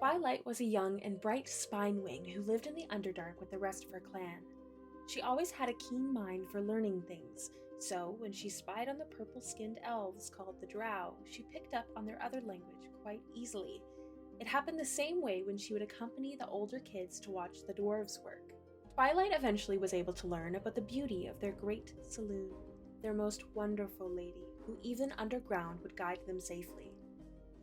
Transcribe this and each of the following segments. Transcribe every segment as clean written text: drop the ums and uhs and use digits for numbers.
Twilight was a young and bright spinewing who lived in the Underdark with the rest of her clan. She always had a keen mind for learning things, so when she spied on the purple-skinned elves called the Drow, she picked up on their other language quite easily. It happened the same way when she would accompany the older kids to watch the dwarves work. Twilight eventually was able to learn about the beauty of their great saloon, their most wonderful lady, who even underground would guide them safely.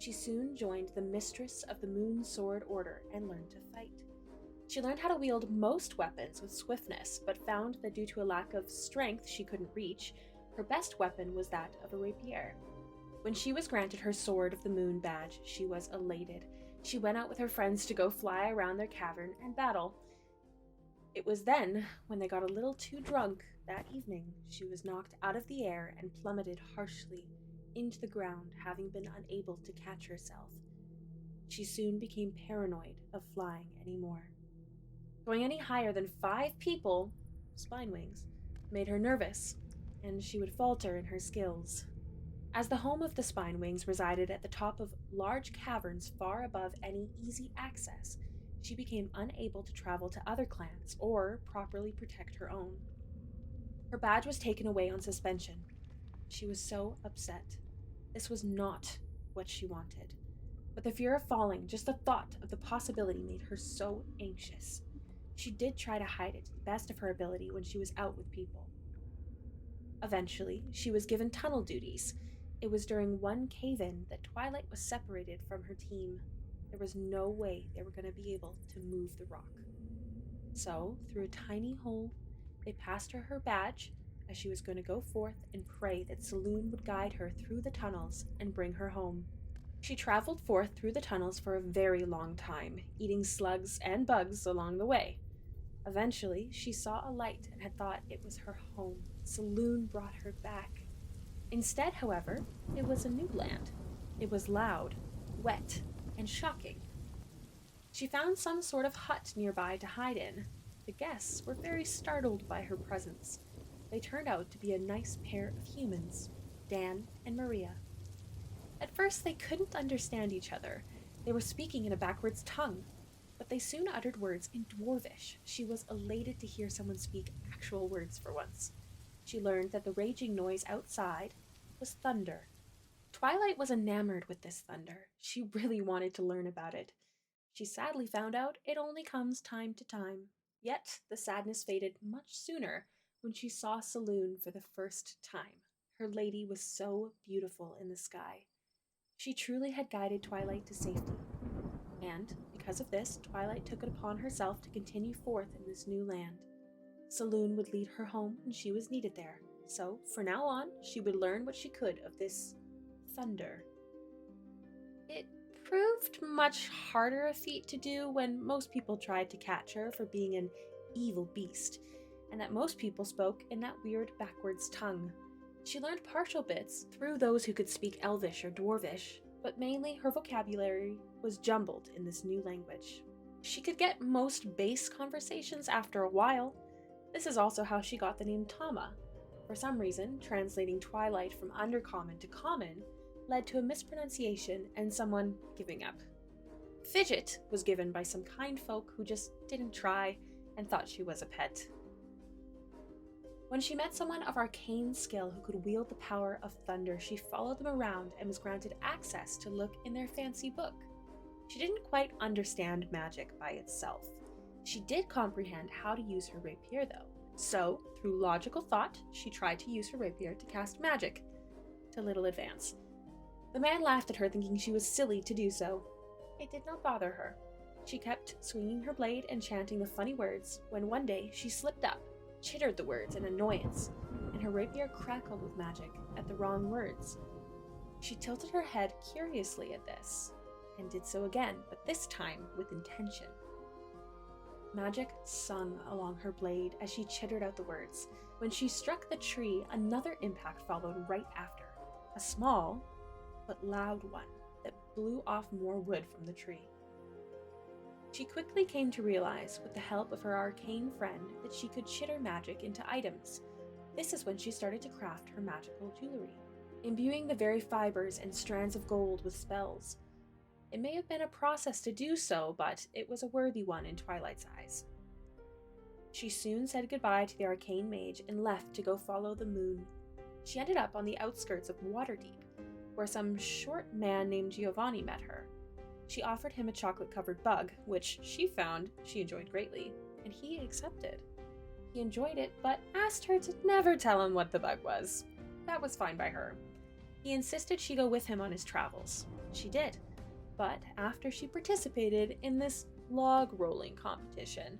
She soon joined the Mistress of the Moon Sword Order and learned to fight. She learned how to wield most weapons with swiftness, but found that due to a lack of strength she couldn't reach, her best weapon was that of a rapier. When she was granted her Sword of the Moon badge, she was elated. She went out with her friends to go fly around their cavern and battle. It was then, when they got a little too drunk that evening, she was knocked out of the air and plummeted harshly into the ground, having been unable to catch herself. She soon became paranoid of flying anymore. Going any higher than 5 people, spinewings, made her nervous, and she would falter in her skills. As the home of the spinewings resided at the top of large caverns far above any easy access, she became unable to travel to other clans or properly protect her own. Her badge was taken away on suspension. She was so upset. This was not what she wanted. But the fear of falling, just the thought of the possibility, made her so anxious. She did try to hide it to the best of her ability when she was out with people. Eventually, she was given tunnel duties. It was during one cave-in that Twilight was separated from her team. There was no way they were going to be able to move the rock. So, through a tiny hole, they passed her badge as she was going to go forth and pray that Saloon would guide her through the tunnels and bring her home. She traveled forth through the tunnels for a very long time, eating slugs and bugs along the way. Eventually, she saw a light and had thought it was her home. Saloon brought her back. Instead, however, it was a new land. It was loud, wet, and shocking. She found some sort of hut nearby to hide in. The guests were very startled by her presence. They turned out to be a nice pair of humans, Dan and Maria. At first, they couldn't understand each other. They were speaking in a backwards tongue, but they soon uttered words in Dwarvish. She was elated to hear someone speak actual words for once. She learned that the raging noise outside was thunder. Twilight was enamored with this thunder. She really wanted to learn about it. She sadly found out it only comes time to time. Yet, the sadness faded much sooner when she saw Saloon for the first time. Her lady was so beautiful in the sky. She truly had guided Twilight to safety. And, because of this, Twilight took it upon herself to continue forth in this new land. Saloon would lead her home when she was needed there. So, from now on, she would learn what she could of this thunder. It proved much harder a feat to do when most people tried to catch her for being an evil beast, and that most people spoke in that weird backwards tongue. She learned partial bits through those who could speak Elvish or Dwarvish, but mainly her vocabulary was jumbled in this new language. She could get most base conversations after a while. This is also how she got the name Tama. For some reason, translating Twilight from Undercommon to Common led to a mispronunciation and someone giving up. Fidget was given by some kind folk who just didn't try and thought she was a pet. When she met someone of arcane skill who could wield the power of thunder, she followed them around and was granted access to look in their fancy book. She didn't quite understand magic by itself. She did comprehend how to use her rapier though. So, through logical thought, she tried to use her rapier to cast magic, to little advance. The man laughed at her, thinking she was silly to do so. It did not bother her. She kept swinging her blade and chanting the funny words, when one day she slipped up, chittered the words in annoyance, and her rapier crackled with magic at the wrong words. She tilted her head curiously at this, and did so again, but this time with intention. Magic sung along her blade as she chittered out the words. When she struck the tree, another impact followed right after. A small, but loud one that blew off more wood from the tree. She quickly came to realize, with the help of her arcane friend, that she could chitter magic into items. This is when she started to craft her magical jewelry, imbuing the very fibers and strands of gold with spells. It may have been a process to do so, but it was a worthy one in Twilight's eyes. She soon said goodbye to the arcane mage and left to go follow the moon. She ended up on the outskirts of Waterdeep, where some short man named Giovanni met her. She offered him a chocolate-covered bug, which she found she enjoyed greatly, and he accepted. He enjoyed it, but asked her to never tell him what the bug was. That was fine by her. He insisted she go with him on his travels. She did, but after she participated in this log-rolling competition,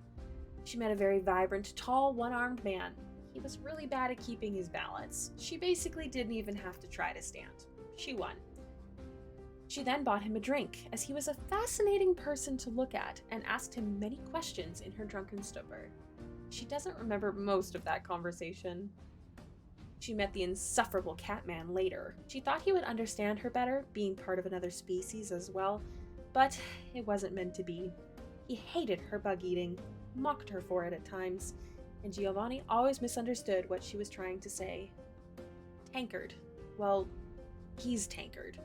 she met a very vibrant, tall, one-armed man. He was really bad at keeping his balance. She basically didn't even have to try to stand. She won. She then bought him a drink, as he was a fascinating person to look at, and asked him many questions in her drunken stupor. She doesn't remember most of that conversation. She met the insufferable Catman later. She thought he would understand her better, being part of another species as well, but it wasn't meant to be. He hated her bug eating, mocked her for it at times, and Giovanni always misunderstood what she was trying to say. Tankard. Well, he's Tankard.